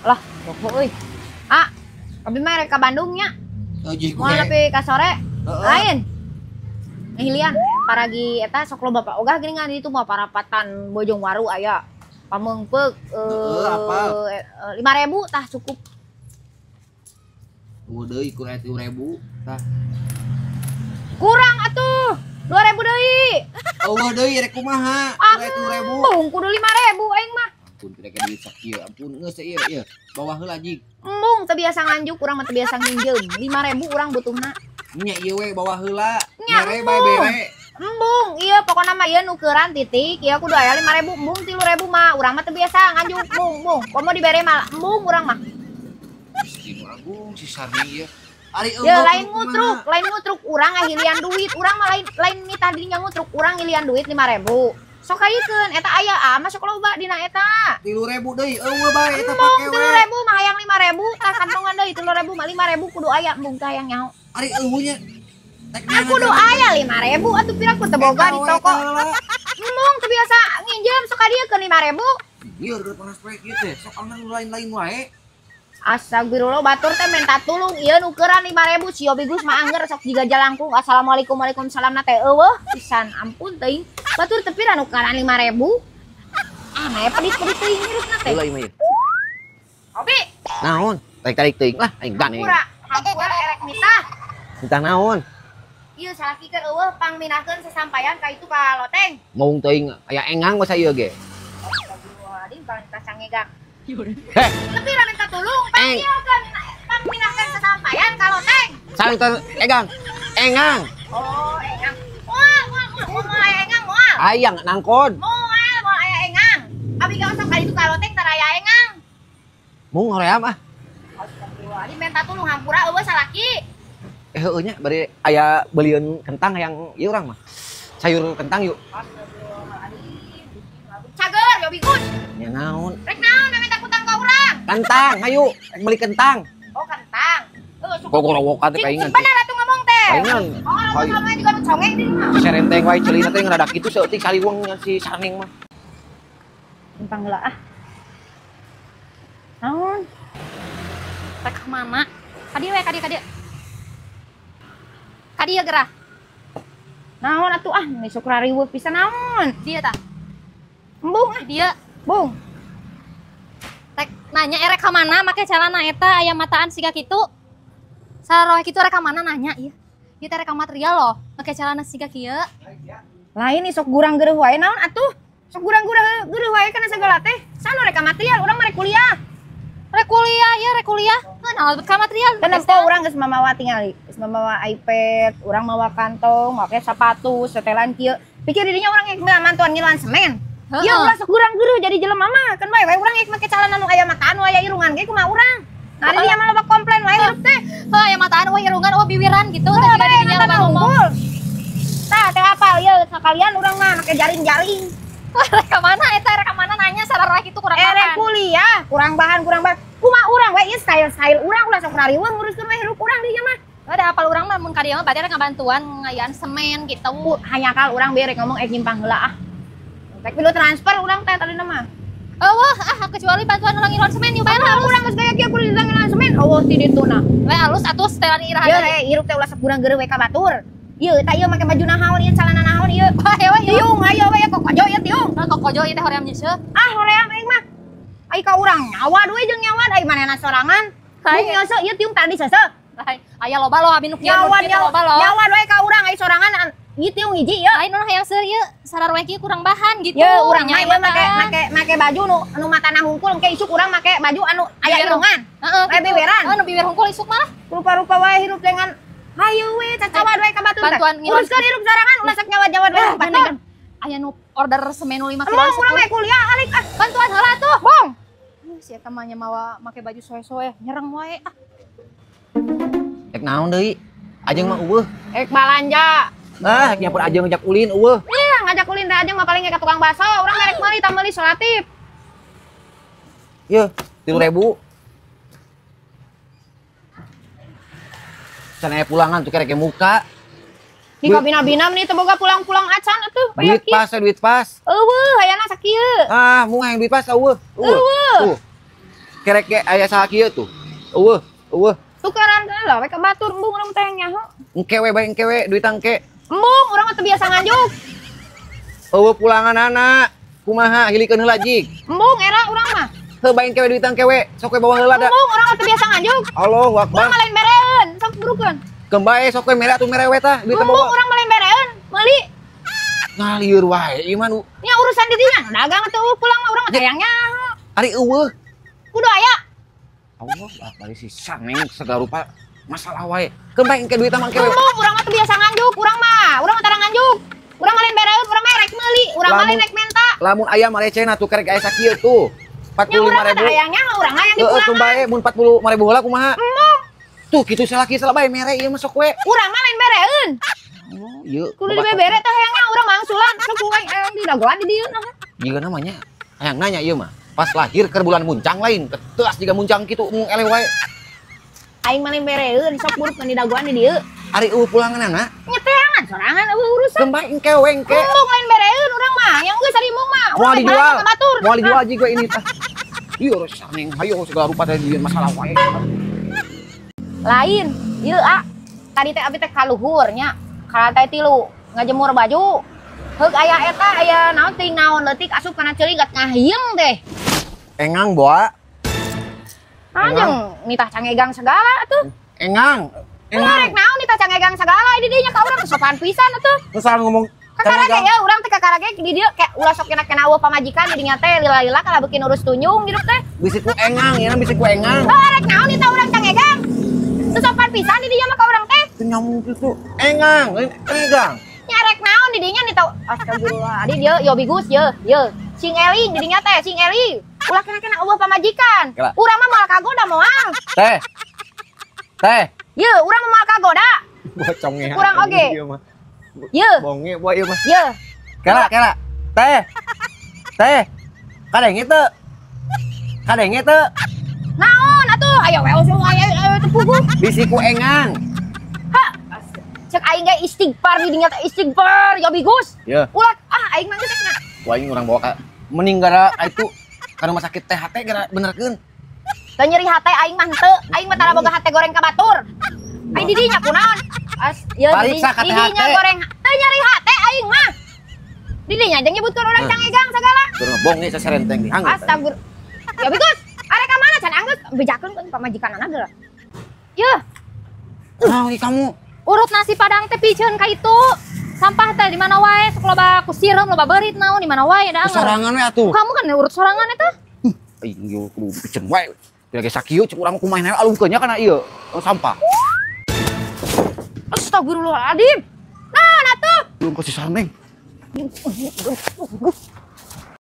Lah, pokok euy. Ah, abi mah rek ka Bandung nya. Moal nepi ka sore. Lain. Hilian paragi eta sok lo bapak ogah geuningan di ditu mah parapatan Bojong Waru aya. Pameungpeuk 5.000 tah cukup. Deui ku 1000 tah. Kurang atuh. 2.000 deui. Allah deui rek kumaha? 1000. Bung kudu 5.000 aing mah. Ampun rek duit sakieu. Ampun geus ieu ieu. Bawah heula jig. Embung teu biasa nganjuk urang mah teu biasa nginjeum. 5.000 urang butuhna. Nya ieu we bawah heula. Nya, Mere bae bere. Embung, iya pokoknya mah ieu nukeran titik, ieu kudu aya 5.000, embung 3.000 mah urang mah teu biasa nganjuk, embung. Komo dibere mah embung urang mah. Miskin agung si Sarni ieu. Ari Ya lain ngutruk urang ngahilian duit, urang mah lain nitah dirinya ngutruk, urang ngilian duit 5.000. Sok kayeukeun eta aya mah sok loba dina eta. 3.000 deui, eueuh bae eta Embung pake we. 3.000 mah hayang 5.000, tah kantongan deui 3.000 mah 5.000 kudu aya embung tah hayang nyaho. Ari eueuhnya. Aku kudu aya 5.000 atuh pira ku teu boga di toko. Embung teu biasa nginjem sok ka dieu keun 5.000. Ieu udah panas poe kieu teh, sok anu lain-lain wae. Astagfirullah batur teh minta tulung ieu nukeran 5.000 cio bigus mah angger sok jiga jalangkung assalamualaikum waalaikumsalam na teh eueuh pisan ampun teuing batur teh pira nukeran 5.000 mah pedis-pedis teuing hirupna teh Heula ieu mah ieu. Obi Naon? Tarik teuing lah aing gane. hampura erek mitah Entah naon. ieu salakikeun eueuh pangminahkeun sasampayan ka itu ka loteng Maung teuing aya engang masa ieu ge. astagfirullahaladzim paling kasangegak Heh, lebih ra minta tulung pangminahkeun sasampayan ka loteng saling egang. Engang. oh engang moal aya engang moal Ayang nangkon. moal aya engang abi ka sok kali itu ka loteng tara aya engang Mung hoream ah. astagfirullahaladzim minta tulung hampura eueuh salaki Heueuh nya bari aya beulieun kentang yang ieu urang mah. Sayur kentang yuk. cager yo bigus Ya naon? rek naon minta kutang ka urang Kentang, hayu beli kentang. oh kentang Kok gorowokan teh kaingan. bener atuh ngomong teh Kaingan. oh kamu juga nu congeng di mah Serenteng wae ceulina teh ngaradak kitu seutik saliweng si Sarning mah. simpang heula ah naon rek mana kadieu we kadieu gerah naon atuh ah besok rariweuh pisan naon Dia tah. embung Dia bung rek nanya erek ka mana make calana eta aya mataan siga kitu. Saroe kitu rek ka mana nanya ieu. Ieu teh rek ka material loh, make calana siga kieu. lain nih sok gurang gereuh wae naon atuh sok gurang gereuh wae kana sagala teh sanu rek ka material urang mah rek kuliah Rek kuliah ya, rek kuliah. Naon ka material? kenapa urang geus mamawa tingali geus mamawa iPad urang mawa kantong make sepatu setelan kieu pikir dirinya urang yang mantuan ngilan semen Heeh. ieu ulah sok gurang gereuh jadi jelema mah kan bae urang yang make calana nu aya mataan nu aya irungan ge kumaha urang ngari dia mah loba komplain wae hirup teh Heuh, aya mataan wah irungan oh biwiran gitu. ulah Tadi bae dirinya mata loba ngomong. unggul tah teh apal ieu sakalian urang mah make jaring-jaring Rek ka mana eta rek ka mana nanya saroe kitu kurang erek makan. kuliah kurang bahan kumaha urang we ieu style urang ulah sok rariweuh nguruskeun we hirup urang dieu mah Ada apal urang mah mun ka dieu mah berarti rek ngabantuan ngayaan semen gitu. hanya kal urang berek ngomong nyimpang heula ah rek pilu transfer urang teh tadi mah Eueuh kecuali bantuan ulang iron semen yuk bae Kalau urang geus gaya kieu kudu ditangan semen eueuh ti dituna we alus atuh setelan iraha. ieu he hirup teh ulah sok gurang geureuh we ka batur ieu eta ieu make baju nahaon ieu calana nahaon ieu Bae we ieu. tiung ayo we kok kojo ieu tiung Kok kojo ieu teh hoream nyeuseut. ah hoream aing mah ai ka urang nyawa we jeung nyawa ai manehna sorangan Hai. bung nyeuseut ieu tiung tadi seuseuh Bae aya loba lo abi nu kieu nyawa loba lo. nyawa we ka urang ai sorangan ieu tiung hiji ieu Lain nu hayang seur ieu sararoe kieu kurang bahan gitu. ya urang mah Nya ieu mataan. make baju nu matana hungkul engke isuk urang make baju anu aya Biwir. irungan Heeh. we biwiran Nu biwir hungkul isuk mah. rupa-rupa wae hirup dengan hayu we cacawad we ka batur Bantuan ngilang. uruskeun hirup sorangan ulah sok nyawad-nyawad we Bener. Aya nu order semen nu 5 kilo. emang urang we kuliah alik ah Bantuan heula tuh. bong Si eta mah nya mawa make baju soe-soe nyereng wae. Rek naon deui? Ajeng mah eueuh. ek balanja Ah, nyampur ajeng ngejak ulin eueuh. iya ngajak ulin teh ajeng mah paling ka tukang baso urang merek meuli tah meuli solatif Ieu 3.000. Can aya pulangan tuh kerek muka. di kabina-bina meni teu boga pulang-pulang acan atuh Duit pas. eueuh hayana sakieu Ah, mau yang duit pas eueuh. Eueuh. Tuh. kerek ge aya saha kieu tuh. Eueuh. Tukeran lah we ka batur embung urang teh nyaho. Engke we bae engke we duit engke. Embung urang teh biasa nganjuk. Eueuh pulangan anak. Kumaha hilikeun heula jig. Embung era urang mah. Heuh bae engke we duit engke we. Sok we bawa heula da. Embung urang teh biasa nganjuk. Allahu Urang Akbar. malain bereun, sok burukeun. Kembae sok we mere atuh mere we tah duit Embung bawa. urang malain bereun, meuli. Ngalieur wae ieu mah nu. Nya urusan di dinya, dagang teh pulang mah urang mah tayangnya. Ari eueuh. Kudu aya. Allah bari si saneng segala rupa masalah wae. Kembae engke duit mah engke we. Embung urang mah teh biasa nganjuk, urang mah tara nganjuk. Urang malain bereun, urang mah rek meuli, urang malain rek menta. Lamun aya malecena tuh kerek aya sakieu tuh. Nya urang mah 45.000. tayangnya urang aya di Heeh, pulangan. kembae mun 40.000 heula kumaha? Embung, Tuh kitu salaki salah bae mere ieu mah sok we. urang mah lain bereun. Oh, ieu. Kudu dibebere teh hayangnya urang mangsulan, sok kuing di dagoan di dieu nah. Jiga namanya. Hayang nanya ieu mah. Pas lahir keur bulan muncang lain, keteas jiga muncang kitu mung eleh wae. Aing mah lain bereun, sok buruk di dagoan di dieu. Ari eueuh pulanganana. Nyeteangan sorangan eueuh urusan. Kembae engke we engke. Embung lain bereun urang mah, yang geus ari mung mah. Moal dijual. Batur. Moal dijual jiga ini tah. Ieu saneng hayo segala rupa teh dieun masalah wae. Lain, ieu tadi teh abi teh kaluhur nya. Kalantai 3 ngajemur baju. Heug aya eta aya naon ting naon leutik asup kana ceuling gat ngahieung teh. Engang boa. Anjing nitah cangegang segala atuh. Engang. Rek naon nitah cangegang segala di dinya ka urang sopan pisan atuh. Terus ngomong Kakarage ya urang teh kakarage di dieu kayak ulah sok kena eueuh pamajikan di dinya teh lila-lila kala beuki urus tunjung hidup teh. bisi ku engang ya bisi ku engang. Rek naon nitah urang cangegang. Teu sopan pisan di dinya mah ka urang teh. Teu nyambung kitu. Engang. Nyarek naon di dinya nitah astagfirullah. Adi dieu yo bigus ye. Cing Eling di dinya teh cing Eling. Ulah kena eueuh pamajikan. Kela. Urang mah moal kagoda moal. Teh. Ye, urang mah moal kagoda. Bocongnya. Kurang oge. Ye. Bonge boy ieu mah. Ye. Kela. Teh. Kadenge teu. Naon atuh? Ayo we usung ayo teu puguh. Bisi ku engang. Ha. Cek aing ge istighfar di dinya teh istighfar ya bigus. Ye. Ulah aing mah geus cenah. Wah ini orang bawa ka mending gara itu ka rumah sakit THT gara benerkeun. Teu nyeri hate aing mah henteu. Aing mah tara boga hate goreng ka batur. Aing di dinya kunaon? Ye Pariksa ka di teh dinya hate. goreng. Teu nyeri hate aing mah. Di dinya jeung nyebutkeun urang cangegang segala. Kurang bonge saserenteng dihanggut. Astagfir. Ya bigus. Arek ka mana can anggeus bejakeun kan pamajikanana geura. Ye, Nah, kamu Urut nasi padang teh piceun ka itu. Sampah teh di mana wae, sok loba kusireum, loba beurit naon di mana wae da. sorangan we atuh. Kamu kan urut sorangan eta. Aing ieu kudu piceun wae. Teu ge sakieu cek urang kumaha nae alungkeun nya kana ieu sampah. Astagfirullahaladzim. Nah, atuh. Belum kasih sarneng.